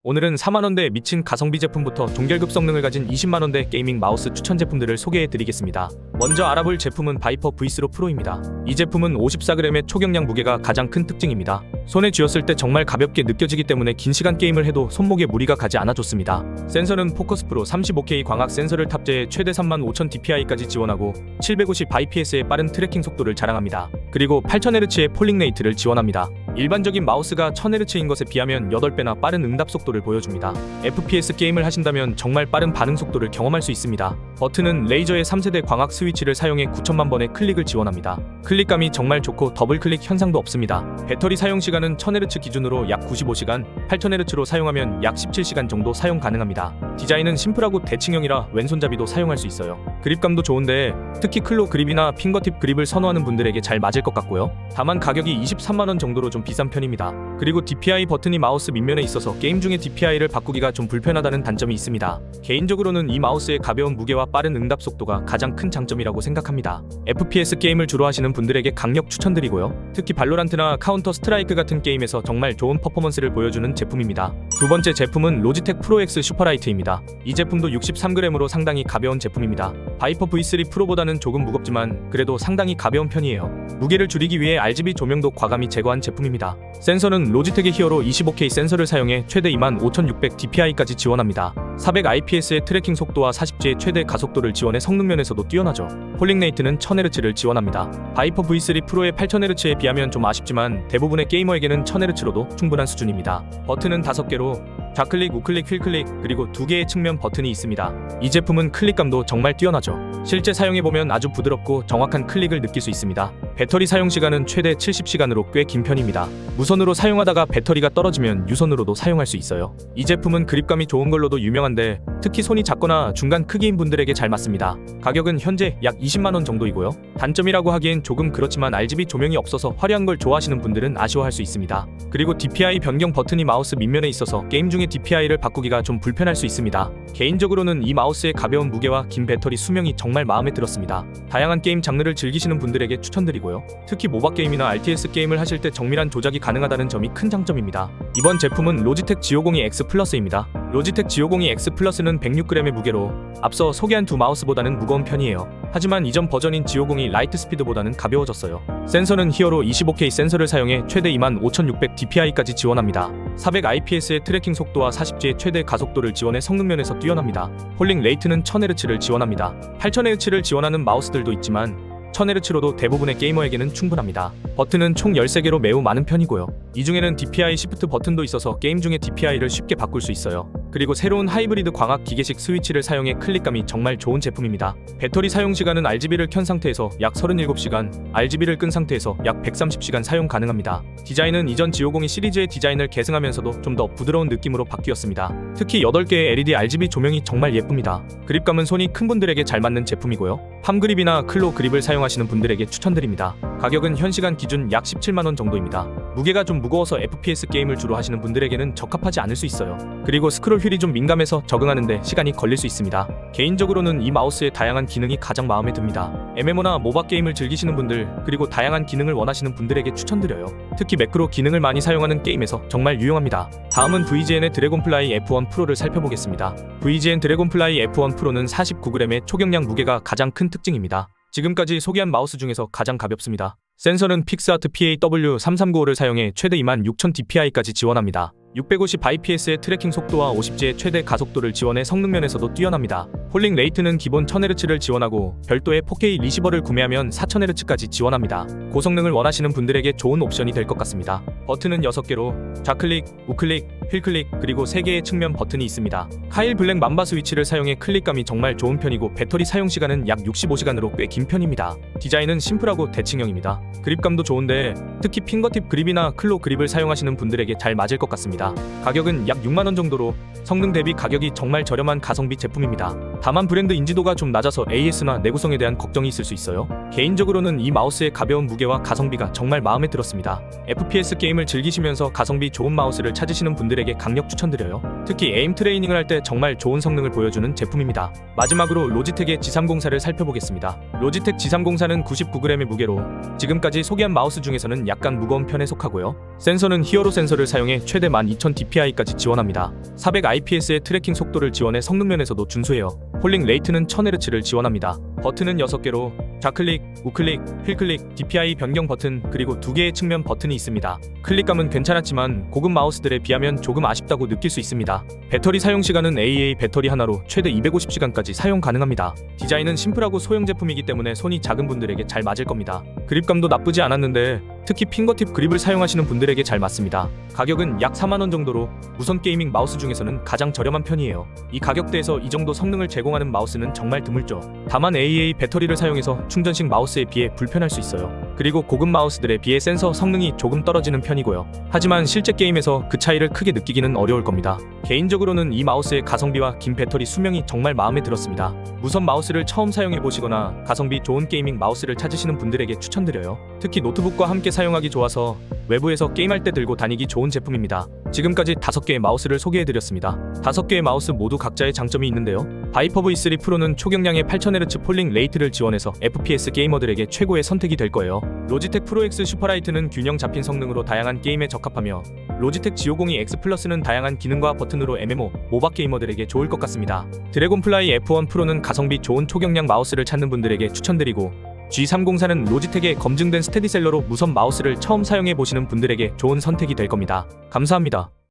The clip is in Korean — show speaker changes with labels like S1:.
S1: 오늘은 4만원대 미친 가성비 제품부터 동결급 성능을 가진 20만원대 게이밍 마우스 추천 제품들을 소개해드리겠습니다. 먼저 알아볼 제품은 바이퍼 V3 프로입니다. 이 제품은 54g의 초경량 무게가 가장 큰 특징입니다. 손에 쥐었을 때 정말 가볍게 느껴지기 때문에 긴 시간 게임을 해도 손목에 무리가 가지 않아 좋습니다. 센서는 포커스 프로 35K 광학 센서를 탑재해 최대 35,000dpi까지 지원하고 750bps의 빠른 트래킹 속도를 자랑합니다. 그리고 8000Hz의 폴링 레이트를 지원합니다. 일반적인 마우스가 1000Hz인 것에 비하면 8배나 빠른 응답 속도를 보여줍니다. FPS 게임을 하신다면 정말 빠른 반응 속도를 경험할 수 있습니다. 버튼은 레이저의 3세대 광학 스위치를 사용해 9천만 번의 클릭을 지원합니다. 클릭감이 정말 좋고 더블클릭 현상도 없습니다. 배터리 사용 시간은 1000Hz 기준으로 약 95시간, 8000Hz로 사용하면 약 17시간 정도 사용 가능합니다. 디자인은 심플하고 대칭형이라 왼손잡이도 사용할 수 있어요. 그립감도 좋은데 특히 클로 그립이나 핑거팁 그립을 선호하는 분들에게 잘 맞을 것 같고요. 다만 가격이 23만원 정도로 좀 비싼 편입니다. 그리고 DPI 버튼이 마우스 밑면에 있어서 게임 중에 DPI를 바꾸기가 좀 불편하다는 단점이 있습니다. 개인적으로는 이 마우스의 가벼운 무게와 빠른 응답 속도가 가장 큰 장점이라고 생각합니다. FPS 게임을 주로 하시는 분들에게 강력 추천드리고요. 특히 발로란트나 카운터 스트라이크 같은 게임에서 정말 좋은 퍼포먼스를 보여주는 제품입니다. 두 번째 제품은 로지텍 프로 X 슈퍼라이트입니다. 이 제품도 63g으로 상당히 가벼운 제품입니다. 바이퍼 V3 프로보다는 조금 무겁지만 그래도 상당히 가벼운 편이에요. 무게를 줄이기 위해 RGB 조명도 과감히 제거한 제품입니다. 센서는 로지텍의 히어로 25K 센서를 사용해 최대 25,600dpi까지 지원합니다. 400IPS의 트래킹 속도와 40G의 최대 가속도를 지원해 성능 면에서도 뛰어나죠. 폴링 레이트는 1000Hz를 지원합니다. 바이퍼 V3 프로의 8000Hz에 비하면 좀 아쉽지만 대부분의 게이머에게는 1000Hz로도 충분한 수준입니다. 버튼은 5개로 좌클릭, 우클릭, 휠클릭, 그리고 2개의 측면 버튼이 있습니다. 이 제품은 클릭감도 정말 뛰어나죠. 실제 사용해보면 아주 부드럽고 정확한 클릭을 느낄 수 있습니다. 배터리 사용 시간은 최대 70시간으로 꽤 긴 편입니다. 무선으로 사용하다가 배터리가 떨어지면 유선으로도 사용할 수 있어요. 이 제품은 그립감이 좋은 걸로도 유명한데 특히 손이 작거나 중간 크기인 분들에게 잘 맞습니다. 가격은 현재 약 20만원 정도이고요. 단점이라고 하기엔 조금 그렇지만 RGB 조명이 없어서 화려한 걸 좋아하시는 분들은 아쉬워할 수 있습니다. 그리고 DPI 변경 버튼이 마우스 밑면에 있어서 게임 중에 DPI를 바꾸기가 좀 불편할 수 있습니다. 개인적으로는 이 마우스의 가벼운 무게와 긴 배터리 수명이 정말 마음에 들었습니다. 다양한 게임 장르를 즐기시는 분들에게 추천드리고요. 특히 모바 게임이나 RTS 게임을 하실 때 정밀한 조작이 가능하다는 점이 큰 장점입니다. 이번 제품은 로지텍 G502X 플러스입니다. 로지텍 G502X 플러스는 106g의 무게로 앞서 소개한 두 마우스보다는 무거운 편이에요. 하지만 이전 버전인 G502 라이트 스피드보다는 가벼워졌어요. 센서는 히어로 25K 센서를 사용해 최대 25,600dpi까지 지원합니다. 400IPS의 트래킹 속도와 40G의 최대 가속도를 지원해 성능 면에서 뛰어납니다. 폴링 레이트는 1000Hz를 지원합니다. 8000Hz를 지원하는 마우스들도 있지만 1000Hz로도 대부분의 게이머에게는 충분합니다. 버튼은 총 13개로 매우 많은 편이고요. 이 중에는 DPI 시프트 버튼도 있어서 게임 중에 DPI를 쉽게 바꿀 수 있어요. 그리고 새로운 하이브리드 광학 기계식 스위치를 사용해 클릭감이 정말 좋은 제품입니다. 배터리 사용 시간은 RGB를 켠 상태에서 약 37시간, RGB를 끈 상태에서 약 130시간 사용 가능합니다. 디자인은 이전 G502 시리즈의 디자인을 계승하면서도 좀 더 부드러운 느낌으로 바뀌었습니다. 특히 8개의 LED RGB 조명이 정말 예쁩니다. 그립감은 손이 큰 분들에게 잘 맞는 제품이고요. 팜 그립이나 클로 그립을 사용하시는 분들에게 추천드립니다. 가격은 현 시간 기준 약 17만원 정도입니다. 무게가 좀 무거워서 FPS 게임을 주로 하시는 분들에게는 적합하지 않을 수 있어요. 그리고 스크롤 휠이 좀 민감해서 적응하는데 시간이 걸릴 수 있습니다. 개인적으로는 이 마우스의 다양한 기능이 가장 마음에 듭니다. MMO나 모바 게임을 즐기시는 분들, 그리고 다양한 기능을 원하시는 분들에게 추천드려요. 특히 매크로 기능을 많이 사용하는 게임에서 정말 유용합니다. 다음은 VGN의 드래곤플라이 F1 프로를 살펴보겠습니다. VGN 드래곤플라이 F1 프로는 49g의 초경량 무게가 가장 큰 특징입니다. 지금까지 소개한 마우스 중에서 가장 가볍습니다. 센서는 픽스아트 PAW3395를 사용해 최대 26,000dpi까지 지원합니다. 650IPS의 트래킹 속도와 50G의 최대 가속도를 지원해 성능 면에서도 뛰어납니다. 폴링 레이트는 기본 1000Hz를 지원하고 별도의 4K 리시버를 구매하면 4000Hz까지 지원합니다. 고성능을 원하시는 분들에게 좋은 옵션이 될 것 같습니다. 버튼은 6개로 좌클릭, 우클릭, 휠클릭, 그리고 3개의 측면 버튼이 있습니다. 카일 블랙 맘바 스위치를 사용해 클릭감이 정말 좋은 편이고 배터리 사용 시간은 약 65시간으로 꽤 긴 편입니다. 디자인은 심플하고 대칭형입니다. 그립감도 좋은데 특히 핑거팁 그립이나 클로 그립을 사용하시는 분들에게 잘 맞을 것 같습니다. 가격은 약 6만원 정도로 성능 대비 가격이 정말 저렴한 가성비 제품입니다. 다만 브랜드 인지도가 좀 낮아서 AS나 내구성에 대한 걱정이 있을 수 있어요. 개인적으로는 이 마우스의 가벼운 무게와 가성비가 정말 마음에 들었습니다. FPS 게임을 즐기시면서 가성비 좋은 마우스를 찾으시는 분들에게 강력 추천드려요. 특히 에임 트레이닝을 할 때 정말 좋은 성능을 보여주는 제품입니다. 마지막으로 로지텍의 G304를 살펴보겠습니다. 로지텍 G304는 99g의 무게로 지금까지 소개한 마우스 중에서는 약간 무거운 편에 속하고요. 센서는 히어로 센서를 사용해 최대 12000dpi까지 지원합니다. 400IPS의 트래킹 속도를 지원해 성능 면에서도 준수해요. 폴링 레이트는 1000Hz를 지원합니다. 버튼은 6개로 좌클릭, 우클릭, 휠클릭, DPI 변경 버튼 그리고 2개의 측면 버튼이 있습니다. 클릭감은 괜찮았지만 고급 마우스들에 비하면 조금 아쉽다고 느낄 수 있습니다. 배터리 사용 시간은 AA 배터리 하나로 최대 250시간까지 사용 가능합니다. 디자인은 심플하고 소형 제품이기 때문에 손이 작은 분들에게 잘 맞을 겁니다. 그립감도 나쁘지 않았는데 특히 핑거팁 그립을 사용하시는 분들에게 잘 맞습니다. 가격은 약 4만원 정도로 무선 게이밍 마우스 중에서는 가장 저렴한 편이에요. 이 가격대에서 이 정도 성능을 제공하는 마우스는 정말 드물죠. 다만 AA 배터리를 사용해서 충전식 마우스에 비해 불편할 수 있어요. 그리고 고급 마우스들에 비해 센서 성능이 조금 떨어지는 편이고요. 하지만 실제 게임에서 그 차이를 크게 느끼기는 어려울 겁니다. 개인적으로는 이 마우스의 가성비와 긴 배터리 수명이 정말 마음에 들었습니다. 무선 마우스를 처음 사용해보시거나 가성비 좋은 게이밍 마우스를 찾으시는 분들에게 추천드려요. 특히 노트북과 함께 사용하기 좋아서 외부에서 게임할 때 들고 다니기 좋은 제품입니다. 지금까지 5개의 마우스를 소개해드렸습니다. 5개의 마우스 모두 각자의 장점이 있는데요. 바이퍼 V3 프로는 초경량의 8000Hz 폴링 레이트를 지원해서 FPS 게이머들에게 최고의 선택이 될 거예요. 로지텍 프로 X 슈퍼라이트는 균형 잡힌 성능으로 다양한 게임에 적합하며 로지텍 G502 X 플러스는 다양한 기능과 버튼으로 MMO, 모바 게이머들에게 좋을 것 같습니다. 드래곤플라이 F1 프로는 가성비 좋은 초경량 마우스를 찾는 분들에게 추천드리고 G304는 로지텍의 검증된 스테디셀러로 무선 마우스를 처음 사용해 보시는 분들에게 좋은 선택이 될 겁니다. 감사합니다.